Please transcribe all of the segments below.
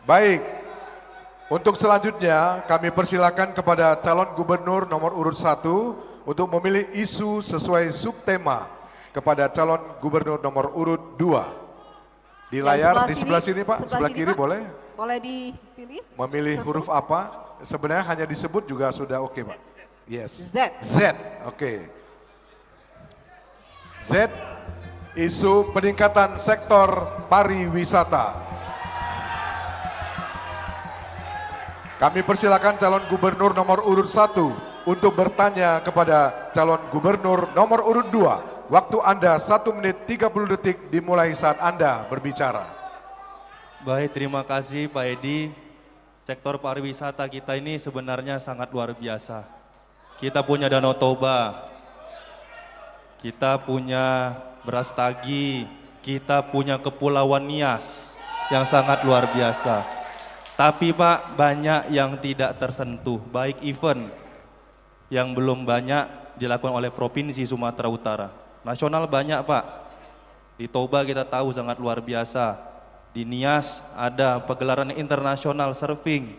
Baik, untuk selanjutnya kami persilakan kepada calon gubernur nomor urut 1 untuk memilih isu sesuai subtema kepada calon gubernur nomor urut 2. Di layar di sebelah sini Pak, sebelah kiri Pak. Boleh? Boleh dipilih? Memilih huruf apa? Sebenarnya hanya disebut juga sudah oke Pak. Yes. Z. Z, oke. Z, isu peningkatan sektor pariwisata. Kami persilakan calon gubernur nomor urut 1 untuk bertanya kepada calon gubernur nomor urut 2. Waktu Anda 1 menit 30 detik dimulai saat Anda berbicara. Baik, terima kasih Pak Edi. Sektor pariwisata kita ini sebenarnya sangat luar biasa. Kita punya Danau Toba, kita punya Brastagi, kita punya Kepulauan Nias yang sangat luar biasa. Tapi Pak, banyak yang tidak tersentuh, baik event yang belum banyak dilakukan oleh Provinsi Sumatera Utara. Nasional banyak Pak, di Toba kita tahu sangat luar biasa, di Nias ada pegelaran internasional surfing.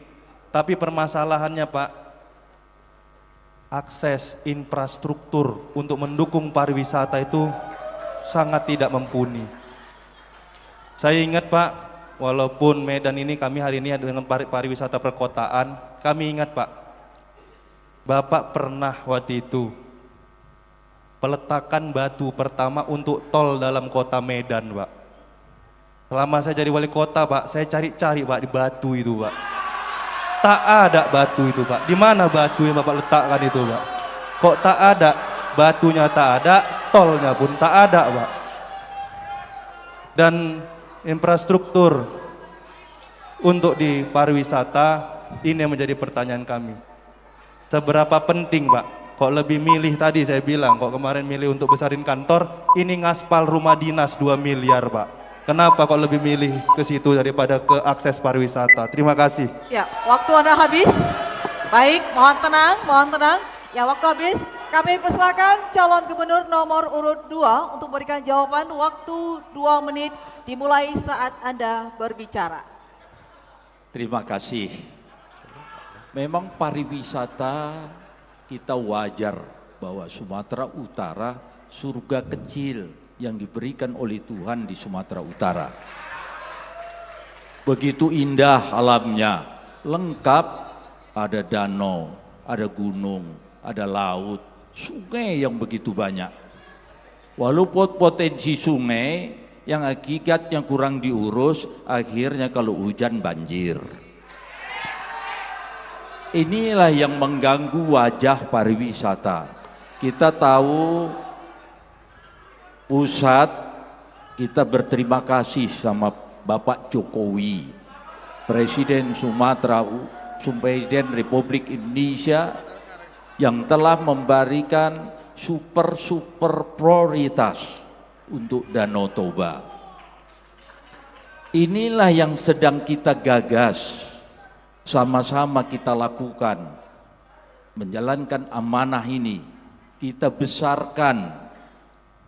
Tapi permasalahannya Pak, akses infrastruktur untuk mendukung pariwisata itu sangat tidak mumpuni. Saya ingat Pak, walaupun Medan ini kami hari ini dengan pariwisata perkotaan, kami ingat Pak, Bapak pernah waktu itu peletakan batu pertama untuk tol dalam kota Medan Pak. Selama saya jadi wali kota Pak, saya cari-cari Pak di batu itu Pak. Tak ada batu itu Pak. Di mana batu yang Bapak letakkan itu Pak? Kok tak ada? Batunya tak ada, tolnya pun tak ada Pak. Dan infrastruktur untuk di pariwisata ini yang menjadi pertanyaan kami. Seberapa penting Pak? Kok lebih milih tadi saya bilang, kok kemarin milih untuk besarin kantor, ini ngaspal rumah dinas 2 miliar Pak. Kenapa kok lebih milih ke situ daripada ke akses pariwisata? Terima kasih. Ya, waktu Anda habis. Baik, mohon tenang, mohon tenang. Ya, waktu habis. Kami persilakan calon gubernur nomor urut 2 untuk memberikan jawaban. Waktu 2 menit dimulai saat Anda berbicara. Terima kasih. Memang pariwisata kita wajar bahwa Sumatera Utara surga kecil yang diberikan oleh Tuhan di Sumatera Utara. Begitu indah alamnya, lengkap, ada danau, ada gunung, ada laut, sungai yang begitu banyak. Walaupun potensi sungai yang hakikatnya kurang diurus, akhirnya kalau hujan banjir. Inilah yang mengganggu wajah pariwisata. Kita tahu pusat, kita berterima kasih sama Bapak Jokowi, Presiden Presiden Republik Indonesia yang telah memberikan super prioritas untuk Danau Toba. Inilah yang sedang kita gagas, sama-sama kita lakukan, menjalankan amanah ini, kita besarkan.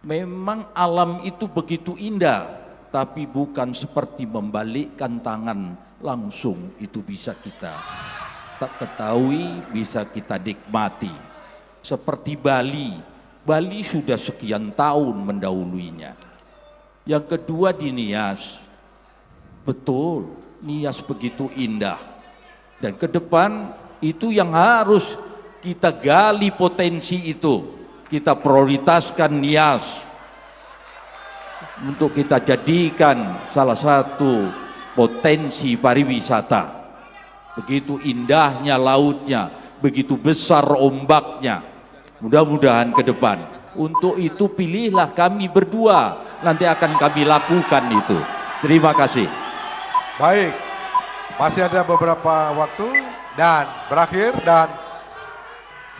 Memang alam itu begitu indah, tapi bukan seperti membalikkan tangan langsung itu bisa kita tak ketahui, bisa kita nikmati. Seperti Bali, Bali sudah sekian tahun mendahuluinya. Yang kedua di Nias, betul Nias begitu indah. Dan ke depan itu yang harus kita gali potensi itu. Kita prioritaskan Nias untuk kita jadikan salah satu potensi pariwisata. Begitu indahnya lautnya, begitu besar ombaknya. Mudah-mudahan ke depan. Untuk itu pilihlah kami berdua, nanti akan kami lakukan itu. Terima kasih. Baik, masih ada beberapa waktu dan berakhir dan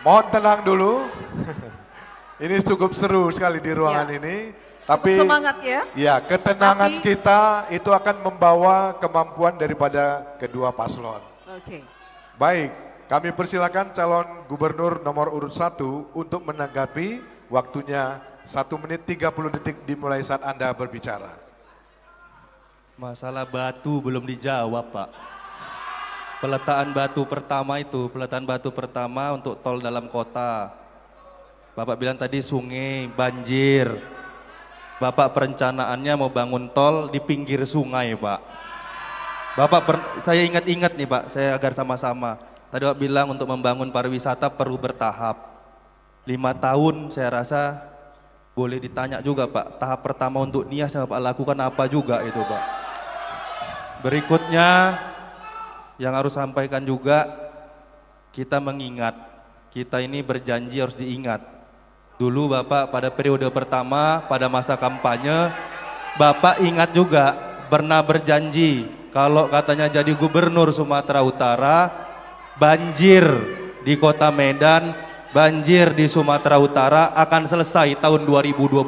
mohon tenang dulu. Ini cukup seru sekali di ruangan ini. Tapi semangat ya. Ya, ketenangan kita itu akan membawa kemampuan daripada kedua paslon. Oke. Baik, kami persilakan calon gubernur nomor urut 1 untuk menanggapi. Waktunya 1 menit 30 detik dimulai saat Anda berbicara. Masalah batu belum dijawab, Pak. Peletaan batu pertama untuk tol dalam kota. Bapak bilang tadi sungai, banjir. Bapak perencanaannya mau bangun tol di pinggir sungai, Pak. Saya ingat-ingat nih, Pak, saya agar sama-sama. Tadi Bapak bilang untuk membangun pariwisata perlu bertahap. 5 tahun saya rasa boleh ditanya juga, Pak. Tahap pertama untuk Nias yang Bapak lakukan apa juga itu, Pak. Berikutnya yang harus sampaikan juga, kita mengingat, kita ini berjanji harus diingat. Dulu Bapak pada periode pertama, pada masa kampanye, Bapak ingat juga pernah berjanji kalau katanya jadi gubernur Sumatera Utara, banjir di kota Medan, banjir di Sumatera Utara akan selesai tahun 2022.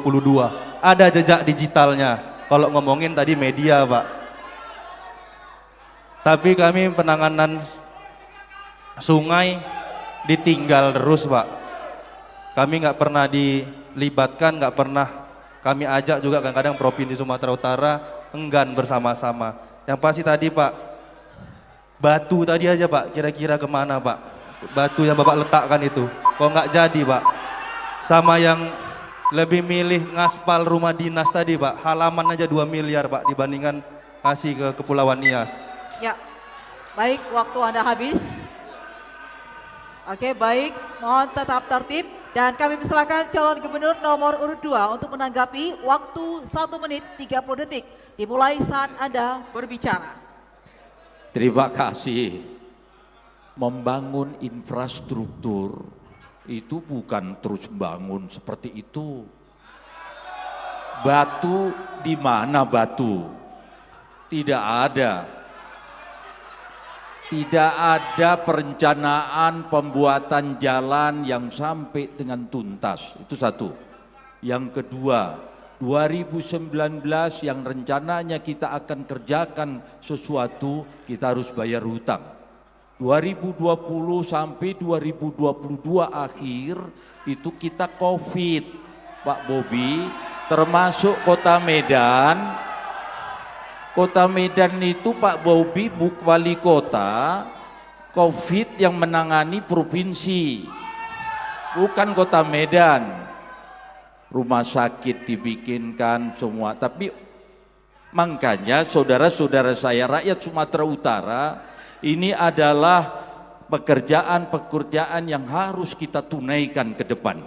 Ada jejak digitalnya, kalau ngomongin tadi media, Pak. Tapi kami penanganan sungai ditinggal terus, Pak. Kami nggak pernah dilibatkan, nggak pernah kami ajak juga kadang-kadang Provinsi Sumatera Utara enggan bersama-sama. Yang pasti tadi, Pak, batu tadi aja, Pak, kira-kira kemana, Pak? Batu yang Bapak letakkan itu, kok nggak jadi, Pak? Sama yang lebih milih ngaspal rumah dinas tadi, Pak, halaman aja 2 miliar, Pak, dibandingkan kasih ke Kepulauan Nias. Ya, baik, waktu Anda habis. Oke, baik, mohon tetap tertib dan kami persilakan calon gubernur nomor urut 2 untuk menanggapi waktu 1 menit 30 detik dimulai saat Anda berbicara. Terima kasih. Membangun infrastruktur itu bukan terus bangun seperti itu. Batu di mana batu? Tidak ada. Tidak ada perencanaan pembuatan jalan yang sampai dengan tuntas. Itu satu. Yang kedua, 2019 yang rencananya kita akan kerjakan sesuatu, kita harus bayar hutang. 2020 sampai 2022 akhir itu kita COVID, Pak Bobi, termasuk Kota Medan. Kota Medan itu Pak Bobi wali kota, COVID yang menangani provinsi, bukan Kota Medan. Rumah sakit dibikinkan semua, tapi makanya saudara-saudara saya rakyat Sumatera Utara, ini adalah pekerjaan-pekerjaan yang harus kita tunaikan ke depan.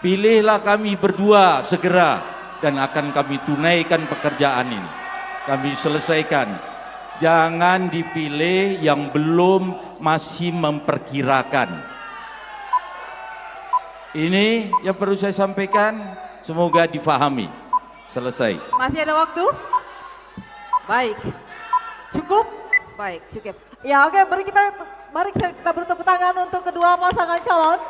Pilihlah kami berdua segera dan akan kami tunaikan pekerjaan ini. Kami selesaikan. Jangan dipilih yang belum masih memperkirakan. Ini yang perlu saya sampaikan, semoga difahami. Selesai. Masih ada waktu? Baik. Cukup? Baik, cukup. Ya, oke, mari kita beri tepuk tangan untuk kedua pasangan calon.